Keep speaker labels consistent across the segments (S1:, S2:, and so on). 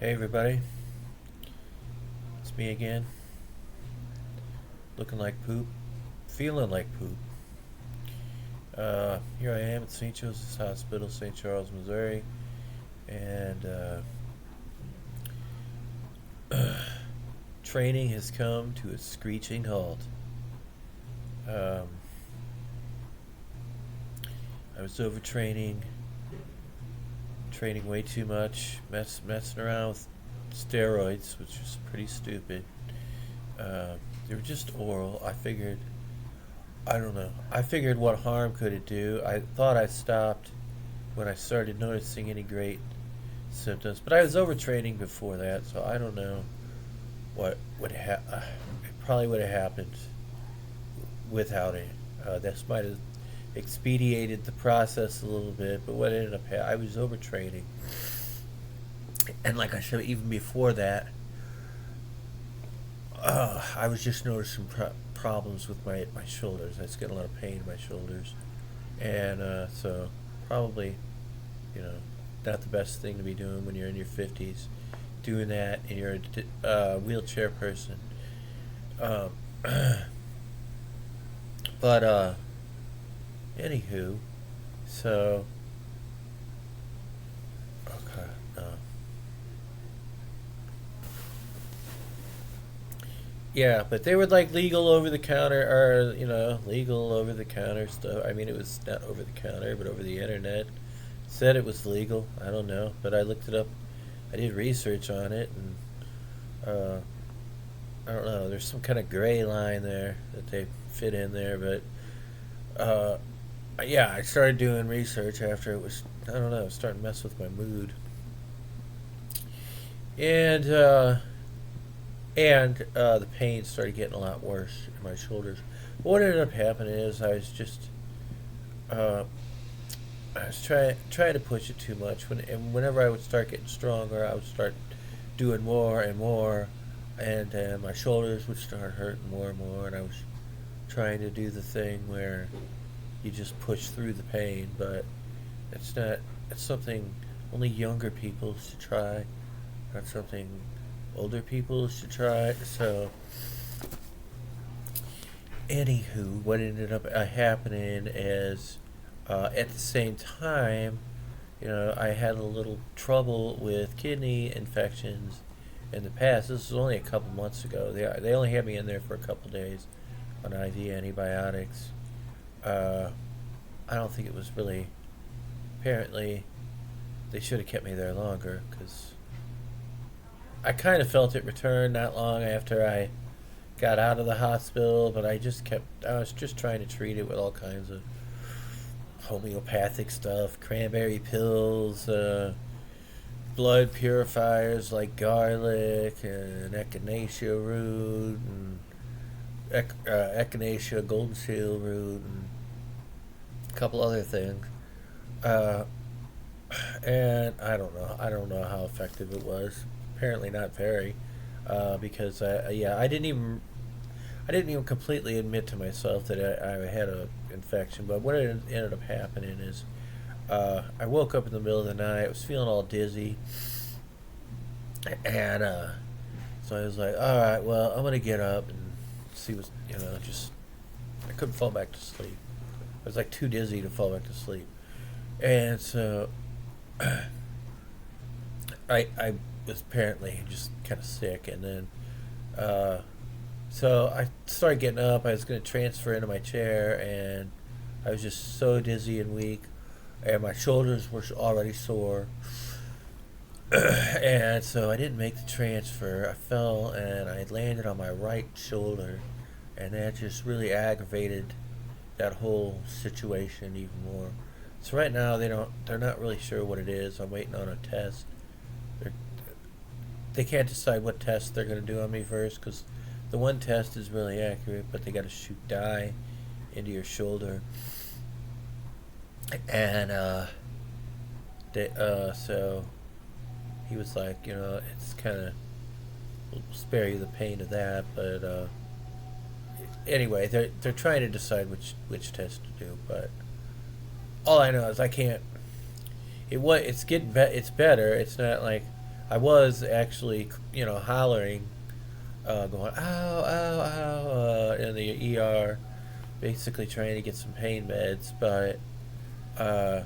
S1: Hey everybody, it's me again. Looking like poop, feeling like poop. Here I am at St. Joseph's Hospital, St. Charles, Missouri, and training has come to a screeching halt. Um, I was overtraining, training way too much, messing around with steroids, which was pretty stupid. They were just oral. I don't know. I figured what harm could it do? I thought I stopped when I started noticing any great symptoms, but I was overtraining before that, so I don't know what would it probably would have happened without it. This might have expedited the process a little bit, but what ended up I was overtraining, and like I said, even before that, I was just noticing problems with my shoulders. I was getting a lot of pain in my shoulders, and so probably, you know, not the best thing to be doing when you're in your 50s, doing that and you're a wheelchair person. Um, but anywho, so okay. Yeah, but they were like legal over the counter, or legal over the counter stuff. I mean, it was not over the counter, but over the internet. Said it was legal. I don't know, but I looked it up. I did research on it, and I don't know. There's some kind of gray line there that they fit in there, but uh, yeah, I started doing research after it was. I don't know. Starting to mess with my mood, and the pain started getting a lot worse in my shoulders. What ended up happening is uh, I was trying to push it too much. Whenever I would start getting stronger, I would start doing more and more, and my shoulders would start hurting more and more. And I was trying to do the thing where you just push through the pain, but it's not. It's something only younger people should try. Not something older people should try. So, anywho, what ended up happening is, at the same time, I had a little trouble with kidney infections in the past. This was only a couple months ago. They only had me in there for a couple days on IV antibiotics. Uh, I don't think it was really. Apparently, they should have kept me there longer because I kind of felt it return not long after I got out of the hospital, but I was just trying to treat it with all kinds of homeopathic stuff, cranberry pills, blood purifiers like garlic and echinacea root and echinacea golden seal root and a couple other things. Uh, and I don't know how effective it was. Apparently not very, because yeah, I didn't even completely admit to myself that I had a infection. But what ended up happening is, I woke up in the middle of the night. I was feeling all dizzy, and so I was like, all right, well, I'm gonna get up and see what's just I couldn't fall back to sleep. I was like too dizzy to fall back to sleep, and so I was apparently just kind of sick, and then so I started getting up. I was going to transfer into my chair, and I was just so dizzy and weak, and my shoulders were already sore, and so I didn't make the transfer. I fell and I landed on my right shoulder, and that just really aggravated that whole situation even more. So right now they're not really sure what it is. I'm waiting on a test. They're, they can't decide what test they're going to do on me first because the one test is really accurate, but they got to shoot dye into your shoulder, and so he was like, it's kind of will spare you the pain of that, but anyway, they're trying to decide which test to do, but all I know is I can't. It's getting it's better. It's not like I was actually, hollering, going, ow, ow, ow, in the ER, basically trying to get some pain meds. But, uh,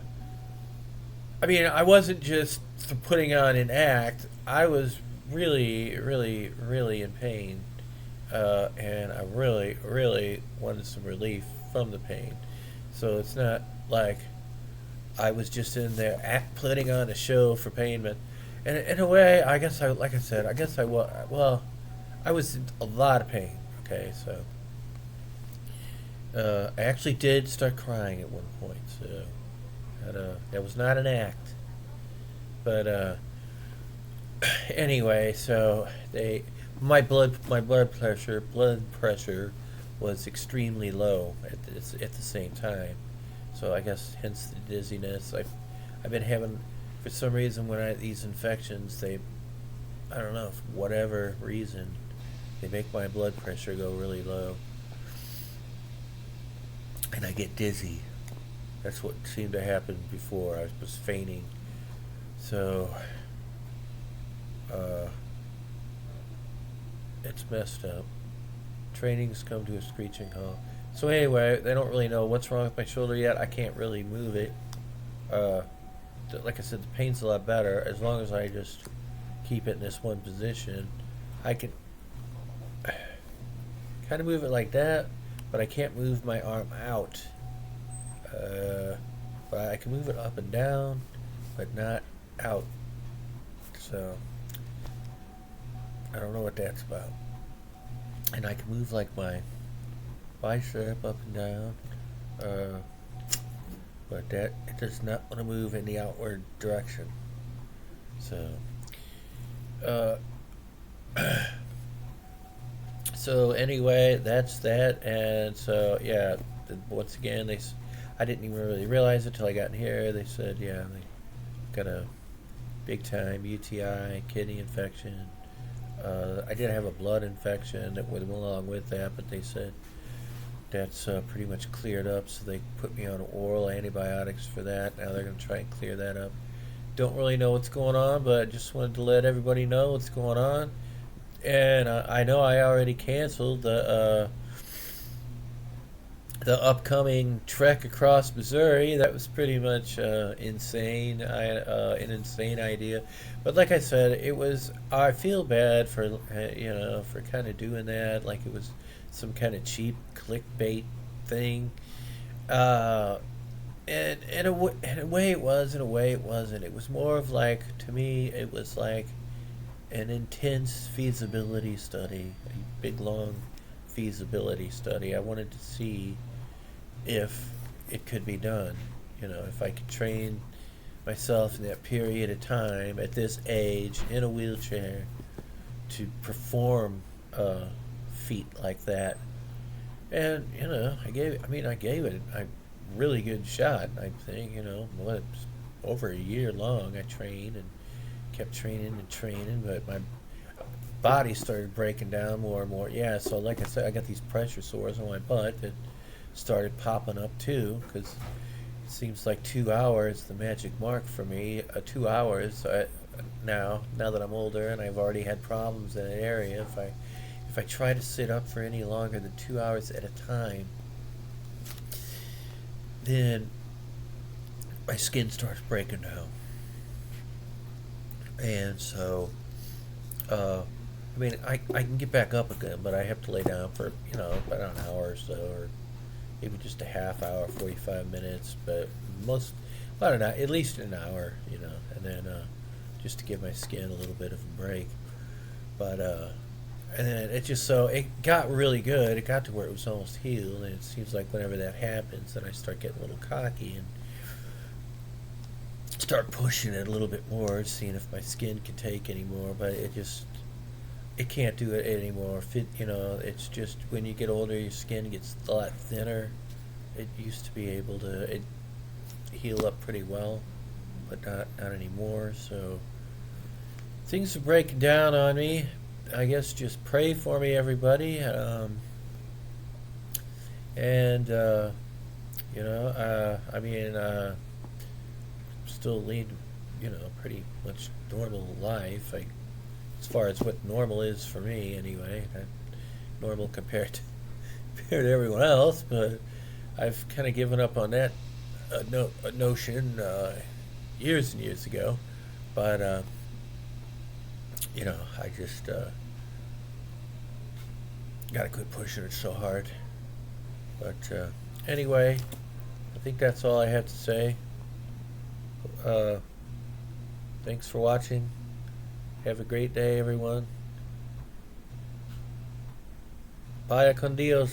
S1: I mean, I wasn't just putting on an act, I was really, really, really in pain. And I really, really wanted some relief from the pain. So it's not like I was just in there putting on a show for pain, but in a way, I guess like I said, I guess I was, well, I was in a lot of pain. Okay, so I actually did start crying at one point. So that was not an act, but anyway, so my blood pressure was extremely low at the same time. So I guess hence the dizziness. I've been having, for some reason, when I have these infections, I don't know, for whatever reason, they make my blood pressure go really low, and I get dizzy. That's what seemed to happen before. I was fainting. So uh, it's messed up. Training's come to a screeching halt. So anyway, they don't really know what's wrong with my shoulder yet. I can't really move it. Uh, like I said, the pain's a lot better as long as I just keep it in this one position. I can kind of move it like that, but I can't move my arm out. But I can move it up and down, but not out. So I don't know what that's about. And I can move like my bicep up and down, uh, but that it does not want to move in the outward direction. So, uh, so anyway, that's that. And so yeah, once again, I didn't even really realize it till I got in here. They said, yeah, they got a big time UTI, kidney infection. I did have a blood infection that went along with that, but they said that's pretty much cleared up, so they put me on oral antibiotics for that. Now they're going to try and clear that up. Don't really know what's going on, but I just wanted to let everybody know what's going on. And I know I already canceled the upcoming trek across Missouri. That was pretty much insane. An insane idea, but like I said, it was. I feel bad for for kind of doing that. Like it was some kind of cheap clickbait thing. Uh, and in a way it was. In a way it wasn't. It was more of like, to me, it was like an intense feasibility study, a big long feasibility study. I wanted to see if it could be done. If I could train myself in that period of time at this age in a wheelchair to perform a feat like that. And I gave it a really good shot. I think over a year long I trained and kept training and training, but my body started breaking down more and more. Yeah, so like I said, I got these pressure sores on my butt that started popping up too, because it seems like 2 hours the magic mark for me. 2 hours now that I'm older and I've already had problems in that area. If I try to sit up for any longer than 2 hours at a time, then my skin starts breaking down. And so I can get back up again, but I have to lay down for about an hour or so, or maybe just a half hour, 45 minutes, but about an hour, at least an hour, and then just to give my skin a little bit of a break. But and then it got really good. It got to where it was almost healed, and it seems like whenever that happens, then I start getting a little cocky and start pushing it a little bit more, seeing if my skin can take anymore. But it can't do it anymore. It's just when you get older, your skin gets a lot thinner. It used to be able to heal up pretty well, but not anymore. So things are breaking down on me. I guess just pray for me, everybody. And still lead pretty much normal life. As far as what normal is for me, anyway. Normal compared to everyone else, but I've kind of given up on that notion years and years ago. But I just gotta quit pushing it so hard. But anyway, I think that's all I have to say. Uh, Thanks for watching. Have a great day, everyone. Vaya con Dios.